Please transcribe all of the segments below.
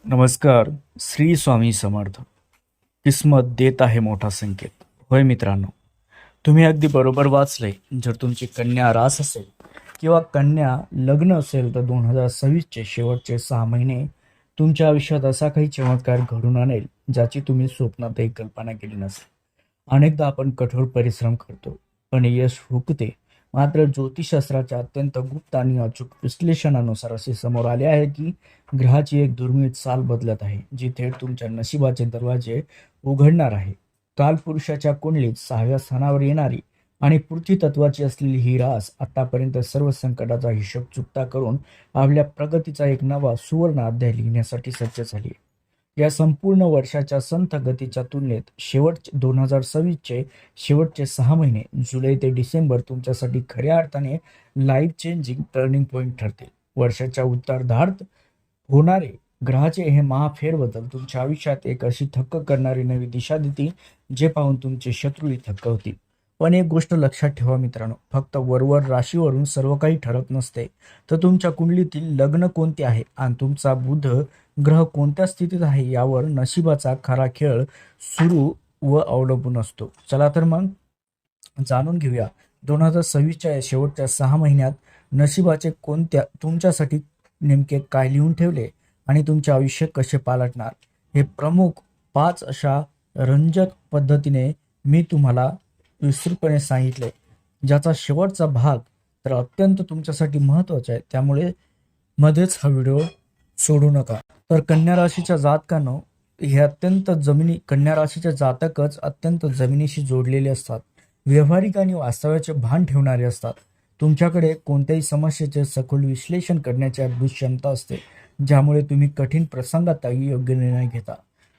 नमस्कार. श्री स्वामी समर्थ. किस्मत देत आहे मोठा संकेत. होय मित्रांनो, तुम्ही अगदी बरोबर वाचलंय. जर तुमची कन्या रास असेल किंवा कन्या लग्न असेल तर 2026चे शेवटचे 6 महिने तुमच्या आयुष्यात असा काही चमत्कार घडून आणेल ज्याची तुम्ही स्वप्नातही कल्पना केली नसेल. अनेकदा आपण कठोर परिश्रम करतो पण यश हुकते. मात्र ज्योतिषशास्त्राच्या अत्यंत गुप्त आणि अचूक विश्लेषणानुसार असे समोर आले आहे की ग्रहाची एक दुर्मिळ चाल बदलत आहे जी थेट तुमच्या नशिबाचे दरवाजे उघडणार आहे. कालपुरुषाच्या कुंडलीत 6व्या स्थानावर येणारी आणि पृथ्वी तत्वाची असलेली ही रास आतापर्यंत सर्व संकटाचा हिशोब चुकता करून आपल्या प्रगतीचा एक नवा सुवर्ण अध्याय लिहिण्यासाठी सज्ज झाली आहे. या संपूर्ण वर्षाच्या संथ गतीच्या तुलनेत 2026चे शेवटचे 6 महिने जुलै ते डिसेंबर तुमच्यासाठी खऱ्या अर्थाने लाईफ चेंजिंग टर्निंग पॉईंट ठरतील. वर्षाच्या उत्तरार्धात होणारे ग्रहाचे हे महाफेरबदल तुमच्या आयुष्यात एक अशी थक्क करणारी नवी दिशा देतील जे पाहून तुमचे शत्रूही थक्क होतील. पण एक गोष्ट लक्षात ठेवा मित्रांनो, फक्त वरवर राशीवरून सर्व काही ठरत नसते. तर तुमच्या कुंडलीतील लग्न कोणते आहे आणि तुमचा बुध ग्रह कोणत्या स्थितीत आहे यावर नशिबाचा खरा खेळ सुरू व अवलंबून असतो. चला तर मग जाणून घेऊया 2026च्या या शेवटच्या 6 महिन्यात नशिबाचे कोणत्या तुमच्यासाठी नेमके काय लिहून ठेवले आणि तुमचे आयुष्य कसे पालटणार. हे प्रमुख 5 अशा रंजक पद्धतीने मी तुम्हाला विस्तृतपणे सांगितले, ज्याचा शेवटचा भाग तर अत्यंत तुमच्यासाठी महत्त्वाचा आहे. त्यामुळे मध्येच हा व्हिडिओ सोडू नका. तर कन्या राशीच्या जातकांनो, हे कन्या राशीचे जातकच अत्यंत जमिनीशी जोडलेले असतात. व्यावहारिक आणि वास्तव्याचे भान ठेवणारे असतात. तुमच्याकडे कोणत्याही समस्येचे सखोल विश्लेषण करण्याची अद्भुत क्षमता असते, ज्यामुळे तुम्ही कठीण प्रसंगातही योग्य निर्णय घेता.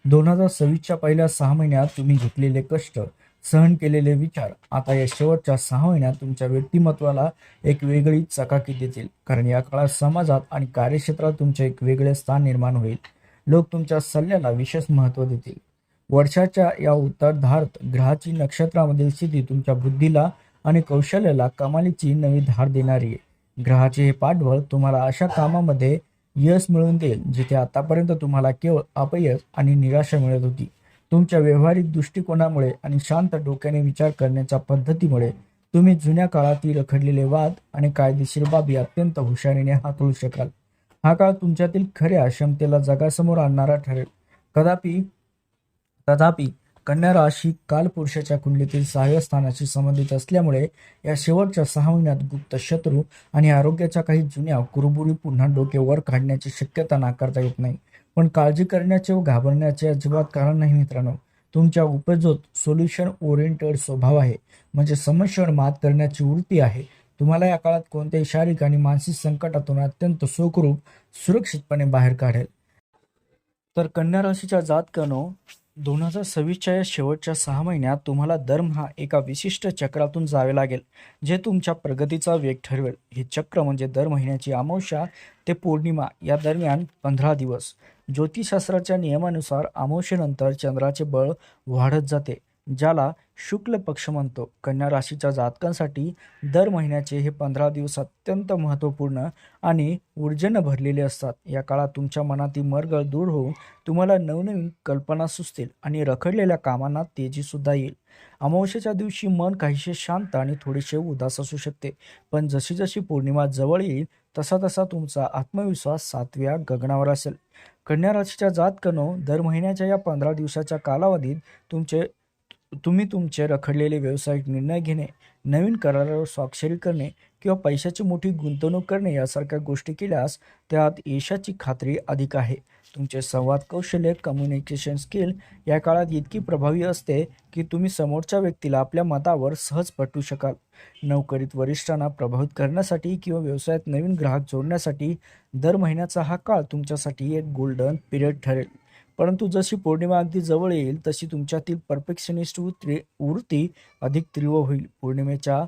2026च्या पहिल्या 6 महिन्यात तुम्ही घेतलेले कष्ट, सहन केलेले विचार आता या शेवटच्या 6 महिन्यात तुमच्या व्यक्तिमत्वाला एक वेगळी चकाकी देतील. कारण या काळात समाजात आणि कार्यक्षेत्रात तुमचे एक वेगळे स्थान निर्माण होईल. लोक तुमच्या सल्ल्याला विशेष महत्त्व देतील. वर्षाच्या या उत्तरार्धात ग्रहाची नक्षत्रामधील स्थिती तुमच्या बुद्धीला आणि कौशल्याला कमालीची नवी धार देणारी आहे. ग्रहाचे हे पाठबळ तुम्हाला अशा कामामध्ये यश मिळवून देईल जिथे आतापर्यंत तुम्हाला केवळ अपयश आणि निराशा मिळत होती. तुमच्या व्यावहारिक दृष्टिकोनामुळे आणि शांत डोक्याने विचार करण्याच्या पद्धतीमुळे तुम्ही जुन्या काळातील रखडलेले वाद आणि कायदेशीर बाबी अत्यंत हुशारीने हाताळू शकाल. हा काळ तुमच्यातील खऱ्या क्षमतेला जगासमोर आणणारा ठरेल. कदापि तथापि कन्या राशी कालपुरुषाच्या कुंडलीतील 6व्या स्थानाशी संबंधित असल्यामुळे या शेवटच्या 6 महिन्यात गुप्त शत्रू आणि आरोग्याच्या काही जुन्या कुरबुरी पुन्हा डोके वर काढण्याची शक्यता नाकारता येत नाही. पण काळजी करण्याचे व घाबरण्याचे अजिबात कारण नाही मित्रांनो. तुमच्या उपजोत सोल्युशन ओरिएंटेड स्वभाव आहे, म्हणजे समस्येवर मात करण्याची वृत्ती आहे. तुम्हाला या काळात कोणत्याही शारीरिक आणि मानसिक संकटातून अत्यंत सुखरूप सुरक्षितपणे बाहेर काढेल. तर कन्या राशीच्या जातकानो, 2026च्या या शेवटच्या 6 महिन्यात तुम्हाला दरमहा एका विशिष्ट चक्रातून जावे लागेल, जे तुमच्या प्रगतीचा वेग ठरवेल. हे चक्र म्हणजे दर महिन्याची अमावस्या ते पौर्णिमा या दरम्यान 15 दिवस. ज्योतिषशास्त्राच्या नियमानुसार अमावस्येनंतर चंद्राचे बळ वाढत जाते, ज्याला शुक्ल पक्ष म्हणतो. कन्या राशीच्या जातकांसाठी दर महिन्याचे हे 15 दिवस अत्यंत महत्त्वपूर्ण आणि ऊर्जेने भरलेले असतात. या काळात तुमच्या मनातील मरगळ दूर होऊन तुम्हाला नवनवीन कल्पना सुचतील आणि रखडलेल्या कामांना तेजीसुद्धा येईल. अमावस्येच्या दिवशी मन काहीसे शांत आणि थोडेसे उदास असू शकते, पण जशी जशी पौर्णिमा जवळ येईल तसा तसा तुमचा आत्मविश्वास 7व्या गगनावर असेल. कन्या राशीच्या जातकांनो, दर महिन्याच्या या 15 दिवसाच्या कालावधीत तुम्ही तुमचे रखडलेले व्यावसायिक निर्णय घेणे, नवीन करारावर स्वाक्षरी करणे किंवा पैशाची मोठी गुंतवणूक करणे यासारख्या गोष्टी केल्यास त्यात यशाची खात्री अधिक आहे. तुमचे संवाद कौशल्य, कम्युनिकेशन स्किल या काळात इतकी प्रभावी असते की तुम्ही समोरच्या व्यक्तीला आपल्या मतावर सहज पटवू शकाल. नोकरीत वरिष्ठांना प्रभावित करण्यासाठी किंवा व्यवसायात नवीन ग्राहक जोडण्यासाठी दर महिन्याचा हा काळ तुमच्यासाठी एक गोल्डन पिरियड ठरेल. परंतु जशी पौर्णिमा अगदी जवळ येईल तशी तुमच्यातील परफेक्शनिस्ट वृत्ती अधिक तीव्र होईल. पौर्णिमेच्या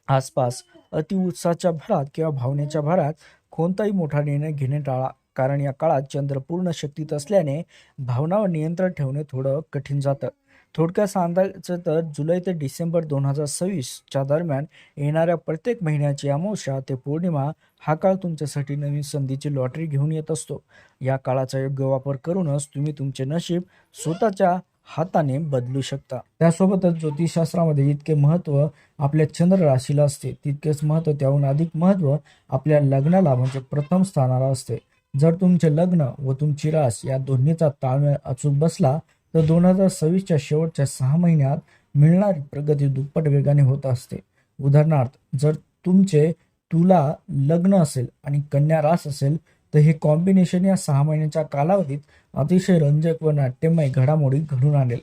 आसपास अतिउत्साहाच्या भरात किंवा भावनेच्या भरात कोणताही मोठा निर्णय घेणे टाळा, कारण या काळात चंद्र पूर्ण शक्तीत असल्याने भावनावर नियंत्रण ठेवणे थोडं कठीण जातं. थोडक्यात सांगायचं तर जुलै ते डिसेंबर 2026च्या दरम्यान येणाऱ्या प्रत्येक महिन्याची अमावस्या ते पौर्णिमा हा काळ तुमच्यासाठी नवीन संधीची लॉटरी घेऊन येत असतो. या काळाचा योग्य वापर करूनच तुम्ही तुमचे नशीब स्वतःच्या हाताने बदलू शकता. त्यासोबतच ज्योतिषशास्त्रामध्ये जितके महत्त्व आपल्या चंद्र राशीला असते, तितकेच महत्त्व त्याहून अधिक महत्त्व आपल्या लग्नाला म्हणजे प्रथम स्थानाला असते. जर तुमचे लग्न व तुमची रास या दोन्हीचा ताळमेळ अचूक बसला तर 2026च्या शेवटच्या 6 महिन्यात मिळणारी प्रगती दुप्पट वेगाने होत असते. उदाहरणार्थ, जर तुमचे तुला लग्न असेल आणि कन्या रास असेल तर हे कॉम्बिनेशन या 6 महिन्याच्या कालावधीत अतिशय रंजक व नाट्यमय घडामोडी घडून आणेल.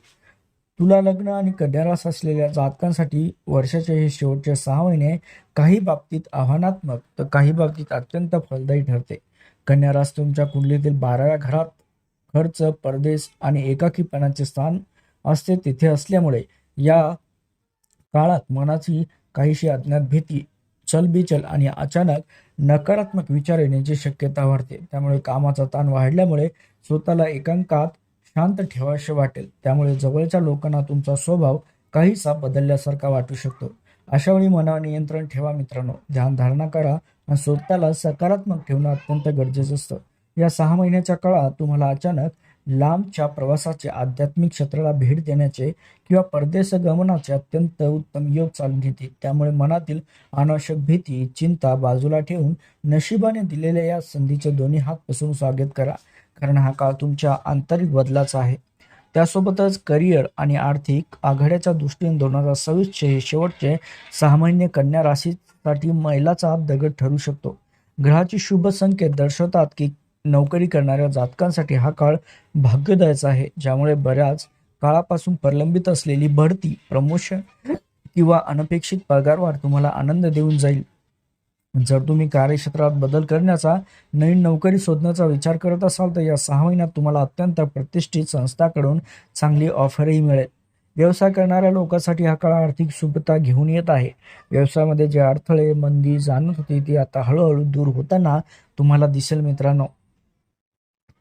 तुला लग्न आणि कन्या रास असलेल्या जातकांसाठी वर्षाचे हे शेवटचे 6 महिने काही बाबतीत आव्हानात्मक तर काही बाबतीत अत्यंत फलदायी ठरते. कन्या रास तुमच्या कुंडलीतील 12व्या घरात खर्च, परदेश आणि एकाकीपणाचे स्थान असते. तिथे असल्यामुळे या काळात मनाची काहीशी अज्ञात भीती, चलबिचल आणि अचानक नकारात्मक विचार येण्याची शक्यता वाढते. त्यामुळे कामाचा ताण वाढल्यामुळे स्वतःला एकांतात शांत ठेवावेसे वाटेल. त्यामुळे जवळच्या लोकांना तुमचा स्वभाव काहीसा बदलल्यासारखा वाटू शकतो. अशावेळी मनावर नियंत्रण ठेवा मित्रांनो. ध्यानधारणा करा आणि स्वतःला सकारात्मक ठेवणं अत्यंत गरजेचं असतं. या 6 महिन्याच्या काळात तुम्हाला अचानक लांबच्या प्रवासाचे, आध्यात्मिक क्षेत्राला भेट देण्याचे किंवा परदेश गमनाचे अत्यंत उत्तम योग चालून येतील. त्यामुळे मनातील अनावश्यक भीती, चिंता बाजूला ठेवून नशिबाने दिलेल्या या संधीचे दोन्ही हात पसरून स्वागत करा, कारण हा काळ तुमच्या आंतरिक बदलाचा आहे. त्यासोबतच करिअर आणि आर्थिक आघाड्याच्या दृष्टीने 2026चे हे शेवटचे 6 महिने कन्या राशीसाठी मैलाचा दगड ठरू शकतो. ग्रहाचे शुभ संकेत दर्शवतात की नोकरी करणाऱ्या जातकांसाठी हा काळ भाग्यदायक आहे, ज्यामुळे बऱ्याच काळापासून प्रलंबित असलेली बढती, प्रमोशन किंवा अनपेक्षित पगारवाढ तुम्हाला आनंद देऊन जाईल. जर तुम्ही कार्यक्षेत्रात बदल करण्याचा, नवीन नोकरी शोधण्याचा विचार करत असाल तर या 6 महिन्यात तुम्हाला अत्यंत प्रतिष्ठित संस्थांकडून चांगली ऑफरही मिळेल. व्यवसाय करणाऱ्या लोकांसाठी हा काळ आर्थिक शुभता घेऊन येत आहे. व्यवसायामध्ये जे अडथळे, मंदी जाणवत होती ती आता हळूहळू दूर होताना तुम्हाला दिसेल मित्रांनो.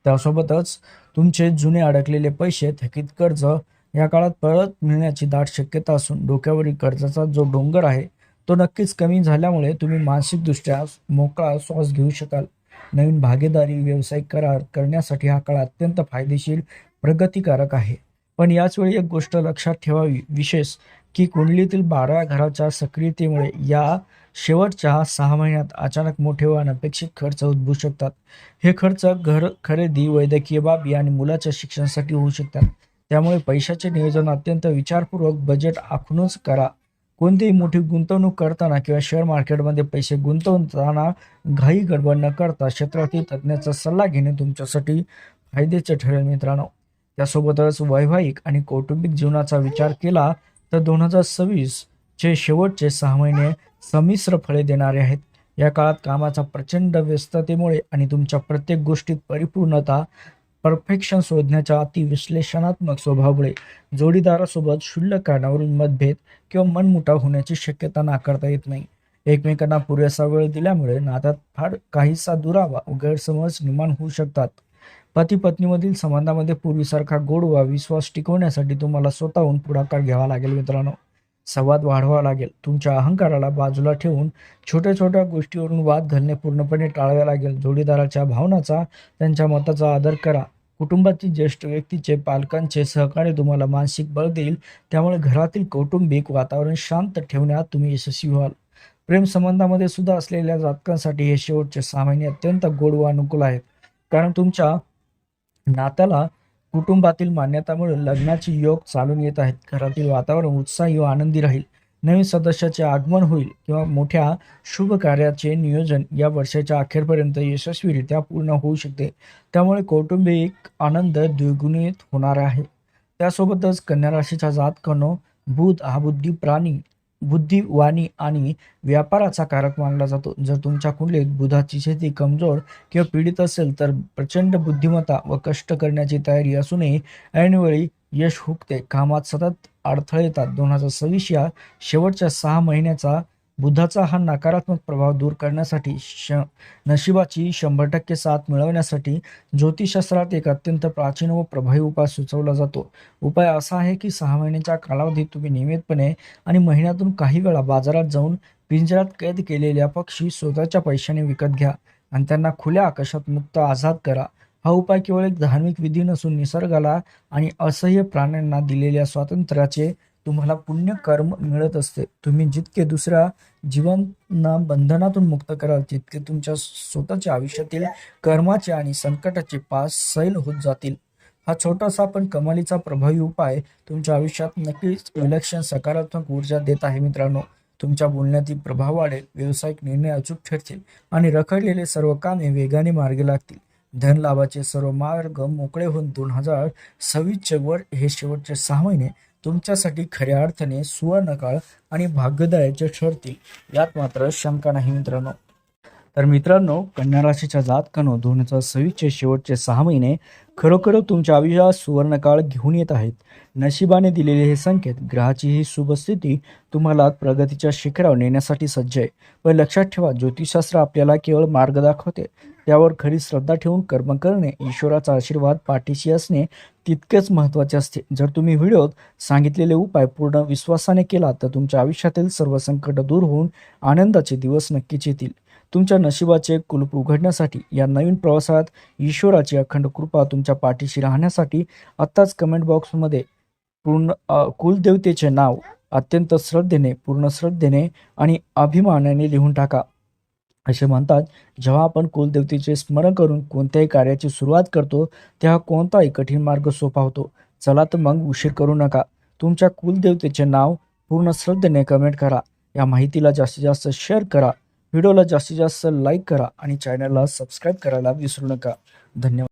त्यासोबतच तुमचे जुने अडकलेले पैसे, थकीत कर्ज या काळात परत मिळण्याची दाट शक्यता असून डोक्यावरील कर्जाचा जो डोंगर आहे तो नक्कीच कमी झाल्यामुळे तुम्ही मानसिकदृष्ट्या मोकळा श्वास घेऊ शकाल. नवीन भागीदारी, व्यावसायिक करार करण्यासाठी हा काळ अत्यंत फायदेशीर, प्रगतिकारक आहे. पण याच वेळी एक गोष्ट लक्षात ठेवावी विशेष की कुंडलीतील 12व्या घराच्या सक्रियतेमुळे या शेवटच्या 6 महिन्यात अचानक मोठे व अनपेक्षित खर्च उद्भवू शकतात. हे खर्च घर खरेदी, वैद्यकीय बाबी आणि मुलाच्या शिक्षणासाठी होऊ शकतात. त्यामुळे पैशाचे नियोजन अत्यंत विचारपूर्वक बजेट आखूनच करा. कोणतीही मोठी गुंतवणूक करताना किंवा शेअर मार्केटमध्ये पैसे गुंतवताना घाई गडबड न करता क्षेत्रातील तज्ज्ञाचा सल्ला घेणे तुमच्यासाठी फायद्याचे ठरेल मित्रांनो. त्यासोबतच वैवाहिक आणि कौटुंबिक जीवनाचा विचार केला तर 2026चे शेवटचे 6 महिने संमिश्र फळे देणारे आहेत. या काळात कामाचा प्रचंड व्यस्ततेमुळे आणि तुमच्या प्रत्येक गोष्टीत परिपूर्णता, परफेक्शन शोधण्याच्या अतिविश्लेषणात्मक स्वभावामुळे जोडीदारासोबत क्षुल्लक कारणावरून मतभेद किंवा मनमुटाव होण्याची शक्यता नाकारता येत नाही. एकमेकांना पुरेसा वेळ दिल्यामुळे नात्यात फार काहीसा दुरावा व गैरसमज निर्माण होऊ शकतात. पती पत्नीमधील संबंधामध्ये पूर्वीसारखा गोडवा, विश्वास टिकवण्यासाठी तुम्हाला स्वतःहून पुढाकार घ्यावा लागेल मित्रांनो. संवाद वाढवावा लागेल. तुमच्या अहंकाराला बाजूला ठेवून छोट्या छोट्या गोष्टीवरून वाद घालणे पूर्णपणे टाळावे लागेल. जोडीदाराच्या भावनाचा, त्यांच्या मताचा आदर करा. कुटुंबातील ज्येष्ठ व्यक्तीचे, पालकांचे सहकार्य तुम्हाला मानसिक बळ देईल. त्यामुळे घरातील कौटुंबिक वातावरण शांत ठेवण्यात तुम्ही यशस्वी व्हाल. प्रेम संबंधामध्ये सुद्धा असलेल्या जातकांसाठी हे शेवटचे 6 महिने अत्यंत गोड व अनुकूल आहेत, कारण तुमच्या नात्याला कुटुंबातील मान्यतामुळे लग्नाचे योग चालून येत आहेत. घरातील वातावरण उत्साही व आनंदी राहील. नवीन सदस्याचे आगमन होईल किंवा मोठ्या शुभ कार्याचे नियोजन या वर्षाच्या अखेरपर्यंत यशस्वीरित्या पूर्ण होऊ शकते. त्यामुळे कौटुंबिक आनंद द्विगुणित होणार आहे. त्यासोबतच कन्या राशीच्या जातकांनो, बुध हा बुद्धी, वाणी आणि व्यापाराचा कारक मानला जातो. जर तुमच्या कुंडलीत बुधाची स्थिती कमजोर किंवा पीडित असेल तर प्रचंड बुद्धिमत्ता व कष्ट करण्याची तयारी असूनही ऐनवेळी यश हुकते. कामात सतत अडथळे येतात. 2026 या शेवटच्या 6 महिन्याचा बुधाचा हा नकारात्मक प्रभाव दूर करण्यासाठी नशिबाची 100% साथ मिळवण्यासाठी ज्योतिषशास्त्रात एक अत्यंत प्राचीन व प्रभावी उपाय सुचवला जातो. उपाय असा आहे की 6 महिन्यांच्या कालावधीत तुम्ही नियमितपणे आणि महिन्यातून काही वेळा बाजारात जाऊन पिंजऱ्यात कैद केलेल्या पक्षी स्वतःच्या पैशाने विकत घ्या आणि त्यांना खुल्या आकाशात मुक्त आझाद करा. हा उपाय केवळ एक धार्मिक विधी नसून निसर्गाला आणि असह्य प्राण्यांना दिलेल्या स्वातंत्र्याचे तुम्हाला पुण्य कर्म मिळत असते. तुम्ही जितके दुसऱ्या जीवांना बंधनातून मुक्त कराल तितके तुमच्या स्वतःच्या आयुष्यातील कर्माचे आणि संकटाचे पास सैल होत जातील. हा छोटासा पण कमालीचा प्रभावी उपाय तुमच्या आयुष्यात नक्कीच विलक्षण सकारात्मक ऊर्जा देत आहे मित्रांनो. तुमच्या बोलण्यातील प्रभाव वाढेल, व्यावसायिक निर्णय अचूक ठरतील आणि रखडलेले सर्व कामे वेगाने मार्गी लागतील. धन लाभाचे सर्व मार्ग मोकळे होऊन 2026चे वर हे शेवटचे 6 महिने तुमच्यासाठी खऱ्या अर्थाने सुवर्णकाळ आणि भाग्यदायाचे ठरतील, यात मात्र शंका नाही मित्रांनो. तर मित्रांनो, कन्या राशीच्या जातकांनो 2026चे शेवटचे 6 महिने खरोखर तुमच्या आयुष्यात सुवर्णकाळ घेऊन येत आहेत. नशिबाने दिलेले हे संकेत, ग्रहाची ही शुभ स्थिती तुम्हाला प्रगतीच्या शिखरावर नेण्यासाठी सज्ज आहे. पण लक्षात ठेवा, ज्योतिषशास्त्र आपल्याला केवळ मार्ग दाखवते, त्यावर खरी श्रद्धा ठेवून कर्म करणे, ईश्वराचा आशीर्वाद पाठीशी असणे तितकेच महत्त्वाचे असते. जर तुम्ही व्हिडिओत सांगितलेले उपाय पूर्ण विश्वासाने केला तर तुमच्या आयुष्यातील सर्व संकट दूर होऊन आनंदाचे दिवस नक्कीच येतील. तुमच्या नशिबाचे कुलूप उघडण्यासाठी या नवीन प्रवासात ईश्वराची अखंड कृपा तुमच्या पाठीशी राहण्यासाठी आत्ताच कमेंट बॉक्समध्ये कुलदेवतेचे नाव अत्यंत श्रद्धेने, पूर्ण श्रद्धेने आणि अभिमानाने लिहून टाका. असे म्हणतात, जेव्हा आपण कुलदेवतेचे स्मरण करून कोणत्याही कार्याची सुरुवात करतो तेव्हा कोणताही कठीण मार्ग सोपा होतो. चला तर मग उशीर करू नका. तुमच्या कुलदेवतेचे नाव पूर्ण श्रद्धेने कमेंट करा. या माहितीला जास्तीत जास्त शेअर करा, व्हिडिओला जास्तीत जास्त लाईक करा आणि चॅनलला सबस्क्राईब करायला विसरू नका. धन्यवाद.